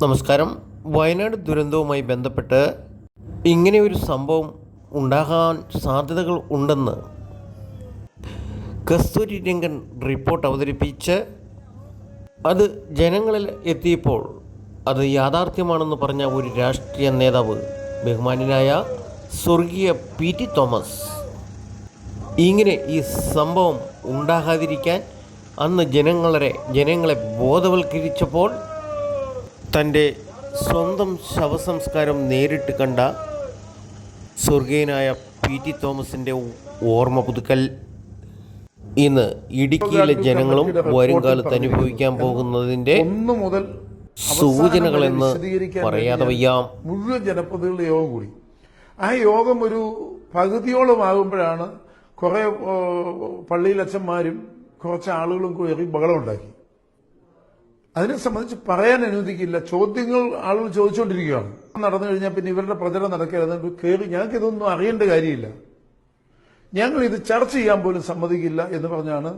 നമസ്കാരം. വയനാട് ദുരന്തവുമായി ബന്ധപ്പെട്ട് ഇങ്ങനെ ഒരു സംഭവം ഉണ്ടാകാൻ സാധ്യതകൾ ഉണ്ടെന്ന് കസ്തൂരി രംഗൻ റിപ്പോർട്ട് അവതരിപ്പിച്ച് അത് ജനങ്ങളിൽ എത്തിയപ്പോൾ അത് യാഥാർത്ഥ്യമാണെന്ന് പറഞ്ഞ ഒരു രാഷ്ട്രീയ നേതാവ് ബഹുമാന്യനായ സ്വർഗീയ പി ടി തോമസ് ഇങ്ങനെ ഈ സംഭവം ഉണ്ടാകാതിരിക്കാൻ അന്ന് ജനങ്ങളെ ബോധവൽക്കരിച്ചപ്പോൾ തൻ്റെ സ്വന്തം ശവസംസ്കാരം നേരിട്ട് കണ്ട സ്വർഗീയനായ പി ടി തോമസിൻ്റെ ഓർമ്മ പുതുക്കൽ ഇന്ന് ഇടുക്കിയിലെ ജനങ്ങളും വരുംകാലത്ത് അനുഭവിക്കാൻ പോകുന്നതിൻ്റെ സൂചനകളെന്ന് പറയാതെ വയ്യാം. മുഴുവൻ ജനപ്രതിനിധികളുടെ യോഗം കൂടി. ആ യോഗം ഒരു പകുതിയോളം ആകുമ്പോഴാണ് കുറെ പള്ളിയിലച്ഛന്മാരും കുറച്ച് ആളുകളും കയറി ബഹളം ഉണ്ടാക്കി. അതിനെ സംബന്ധിച്ച് പറയാൻ അനുവദിക്കില്ല. ചോദ്യങ്ങൾ ആളുകൾ ചോദിച്ചുകൊണ്ടിരിക്കുകയാണ്. നടന്നു കഴിഞ്ഞാൽ പിന്നെ ഇവരുടെ പ്രചരണം നടക്കരുത് കയറി ഞങ്ങൾക്ക് ഇതൊന്നും അറിയേണ്ട കാര്യമില്ല, ഞങ്ങൾ ഇത് ചർച്ച ചെയ്യാൻ പോലും സമ്മതിക്കില്ല എന്ന് പറഞ്ഞാണ്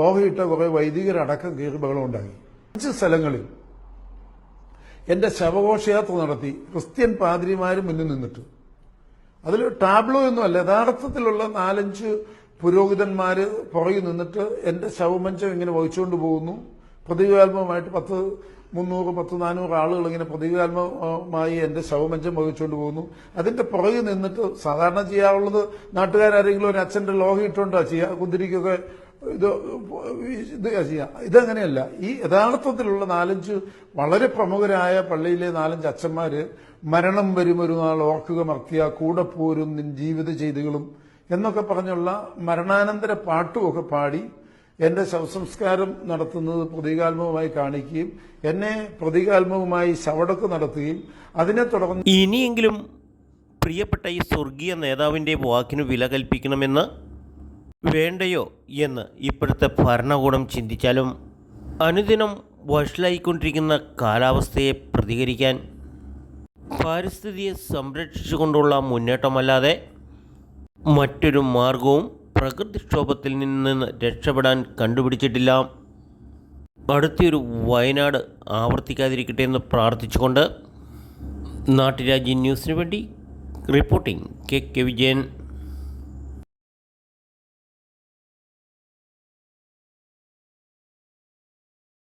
ലോഹയിട്ട കുറെ വൈദികരടക്കം കയറി ബഹളം ഉണ്ടാക്കി. 5 സ്ഥലങ്ങളിൽ എന്റെ ശവഘോഷയാത്ര നടത്തി ക്രിസ്ത്യൻ പാദ്രിമാരും മുന്നിൽ നിന്നിട്ട്. അതിൽ ടാബ്ലോ ഒന്നുമല്ല, യഥാർത്ഥത്തിലുള്ള 4-5 പുരോഹിതന്മാര് പുറകിൽ നിന്നിട്ട് എന്റെ ശവമഞ്ചം ഇങ്ങനെ വഹിച്ചുകൊണ്ട് പോകുന്നു. പ്രതീകാത്മകമായിട്ട് 300-400 ആളുകൾ ഇങ്ങനെ പ്രതീകാത്മകമായി എന്റെ ശവമഞ്ചം വഹിച്ചുകൊണ്ട് പോകുന്നു. അതിന്റെ പുറകിൽ നിന്നിട്ട് സാധാരണ ചെയ്യാറുള്ളത് നാട്ടുകാരെങ്കിലും ഒരു അച്ഛന്റെ ലോഹം ഇട്ടുകൊണ്ടാ ചെയ്യുക, കുന്തിരിക്കൊക്കെ ഇത് ചെയ്യാം. ഇതങ്ങനെയല്ല. ഈ യഥാർത്ഥത്തിലുള്ള 4-5 വളരെ പ്രമുഖരായ പള്ളിയിലെ 4-5 അച്ഛന്മാര് മരണം വരും ഒരു നാൾ ഓർക്കുക മർത്തിയ കൂടെ പോരും നിൻ ജീവിത ചെയ്തികളും എന്നൊക്കെ പറഞ്ഞുള്ള മരണാനന്തര പാട്ടുമൊക്കെ പാടി എന്റെ ശവസംസ്കാരം നടത്തുന്നത് പ്രതീകാത്മകമായി കാണിക്കുകയും എന്നെ പ്രതീകാത്മകമായി ശവടക്ക് നടത്തുകയും അതിനെ തുടർന്ന് ഇനിയെങ്കിലും പ്രിയപ്പെട്ട ഈ സ്വർഗീയ നേതാവിൻ്റെ വാക്കിന് വില കൽപ്പിക്കണമെന്ന് വേണ്ടയോ എന്ന് ഇപ്പോഴത്തെ ഭരണകൂടം ചിന്തിച്ചാലും അനുദിനം വഷളായിക്കൊണ്ടിരിക്കുന്ന കാലാവസ്ഥയെ പ്രതികരിക്കാൻ പാരിസ്ഥിതിയെ സംരക്ഷിച്ചുകൊണ്ടുള്ള മുന്നേറ്റമല്ലാതെ മറ്റൊരു മാർഗവും പ്രകൃതിക്ഷോഭത്തിൽ നിന്ന് രക്ഷപ്പെടാൻ കണ്ടുപിടിച്ചിട്ടില്ല. അടുത്തൊരു വയനാട് ആവർത്തിക്കാതിരിക്കട്ടെ എന്ന് പ്രാർത്ഥിച്ചുകൊണ്ട് നാട്ടുരാജ്യ ന്യൂസിനു വേണ്ടി റിപ്പോർട്ടിംഗ് കെ വിജയൻ.